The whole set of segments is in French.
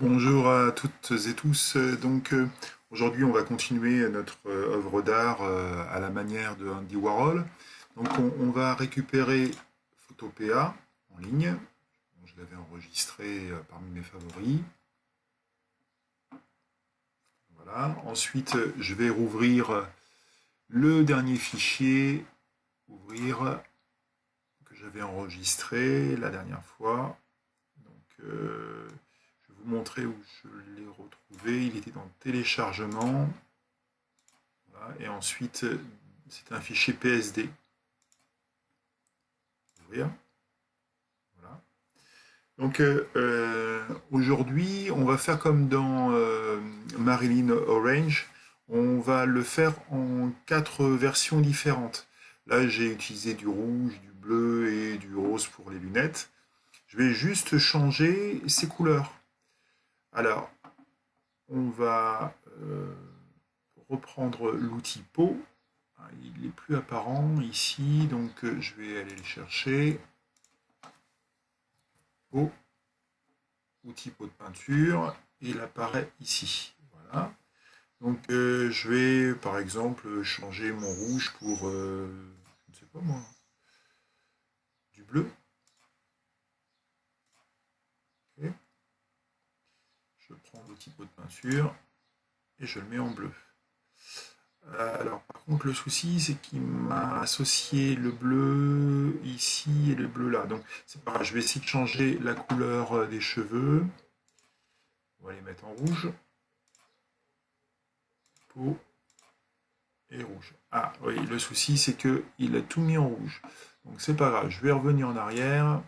Bonjour à toutes et tous. Aujourd'hui, on va continuer notre œuvre d'art à la manière de Andy Warhol. On va récupérer Photopea en ligne. Je l'avais enregistré parmi mes favoris. Voilà. Ensuite, je vais rouvrir le dernier fichier, ouvrir, que j'avais enregistré la dernière fois. Je vais vous montrer où je l'ai retrouvé. Il était dans le téléchargement. Voilà. Et ensuite, c'est un fichier PSD. Ouvrir. Voilà. Aujourd'hui, on va faire comme dans Marilyn Orange. On va le faire en 4 versions différentes. Là, j'ai utilisé du rouge, du bleu et du rose pour les lunettes. Je vais juste changer ces couleurs. Alors, on va reprendre l'outil pot. Il n'est plus apparent ici, donc je vais aller le chercher. Pot, outil pot de peinture, et il apparaît ici. Voilà. Donc je vais par exemple changer mon rouge pour, je ne sais pas moi, du bleu. Okay. Je prends l'outil pot de peinture et je le mets en bleu. Alors, par contre, le souci, c'est qu'il m'a associé le bleu ici et le bleu là. Donc, c'est pas grave, je vais essayer de changer la couleur des cheveux. On va les mettre en rouge. Peau et rouge. Ah, oui, le souci, c'est qu'il a tout mis en rouge. Donc, c'est pas grave, je vais revenir en arrière.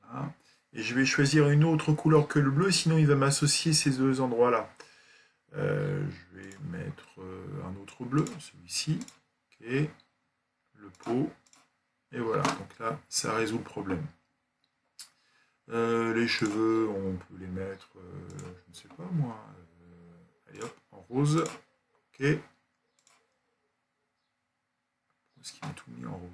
Voilà. Et je vais choisir une autre couleur que le bleu, sinon il va m'associer ces deux endroits-là. Je vais mettre un autre bleu, celui-ci. Ok. Le pot. Et voilà, donc là, ça résout le problème. Les cheveux, on peut les mettre, je ne sais pas moi, allez hop, en rose. Ok. Est-ce qu'il m'a tout mis en rose?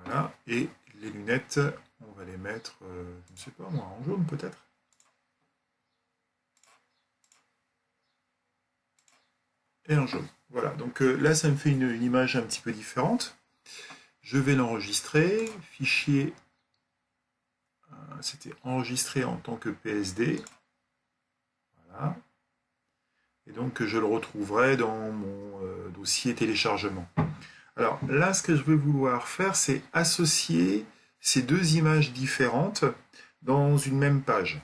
Voilà, et les lunettes, on va les mettre, je ne sais pas moi, en jaune peut-être. Et en jaune. Voilà, donc là ça me fait une image un petit peu différente. Je vais l'enregistrer, fichier, c'était enregistré en tant que PSD. Voilà. Et donc je le retrouverai dans mon dossier téléchargement. Alors là, ce que je vais vouloir faire, c'est associer ces deux images différentes dans une même page.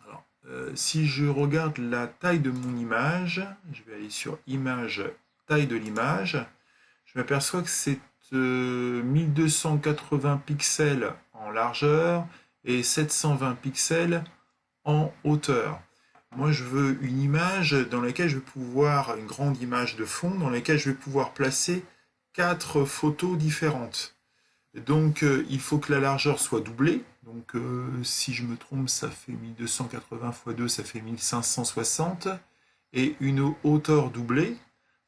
Alors, si je regarde la taille de mon image, je vais aller sur Image, taille de l'image, je m'aperçois que c'est 1280 pixels en largeur et 720 pixels en hauteur. Moi, je veux une image dans laquelle je vais pouvoir, une grande image de fond, dans laquelle je vais pouvoir placer 4 photos différentes. Donc, il faut que la largeur soit doublée. Donc, si je me trompe, ça fait 1280 x 2, ça fait 1560. Et une hauteur doublée,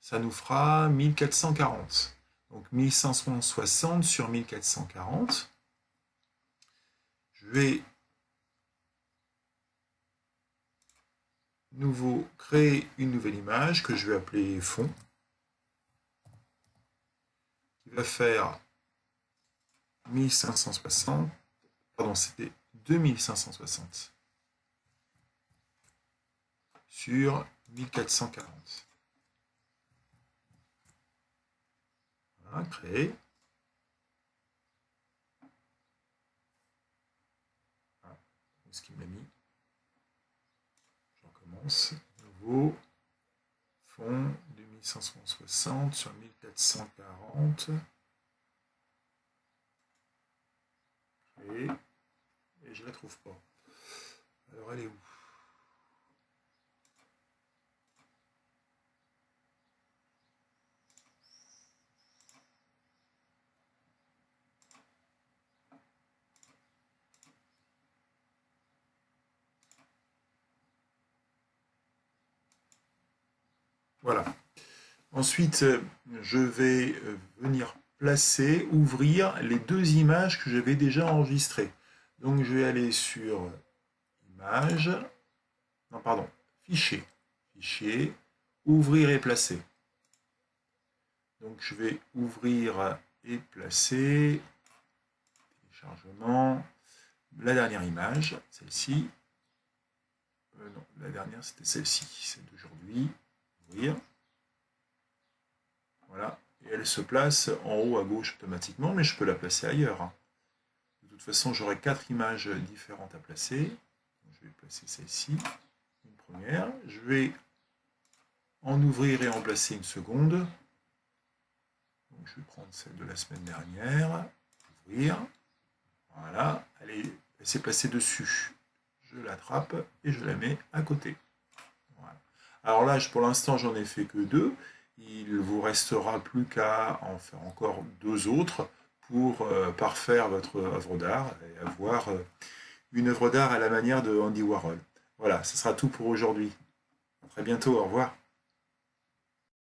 ça nous fera 1440. Donc, 1560 sur 1440. Je vais nouveau créer une nouvelle image que je vais appeler fond, qui va faire 1560, pardon, c'était 2560 sur 1440. Voilà, créer. Voilà, ce qu'il m'a mis. Je recommence. Nouveau. Fond 2560 sur 1440. Créer. Et je ne la trouve pas. Alors elle est où? Voilà. Ensuite, je vais venir placer, ouvrir les deux images que j'avais déjà enregistrées. Donc je vais aller sur Images, non pardon, Fichier, Fichier, Ouvrir et placer. Donc je vais ouvrir et placer, téléchargement, la dernière image, celle-ci. Non, la dernière c'était celle-ci, celle d'aujourd'hui. Ouvrir. Voilà. Et elle se place en haut à gauche automatiquement, mais je peux la placer ailleurs, hein. De toute façon, j'aurai 4 images différentes à placer. Donc, je vais placer celle-ci, une première. Je vais en ouvrir et en placer une seconde. Donc, je vais prendre celle de la semaine dernière. Ouvrir. Voilà. Elle s'est placée dessus. Je l'attrape et je la mets à côté. Voilà. Alors là, pour l'instant, j'en ai fait que 2. Il vous restera plus qu'à en faire encore 2 autres pour parfaire votre œuvre d'art et avoir une œuvre d'art à la manière de Andy Warhol. Voilà, ce sera tout pour aujourd'hui. À très bientôt, au revoir.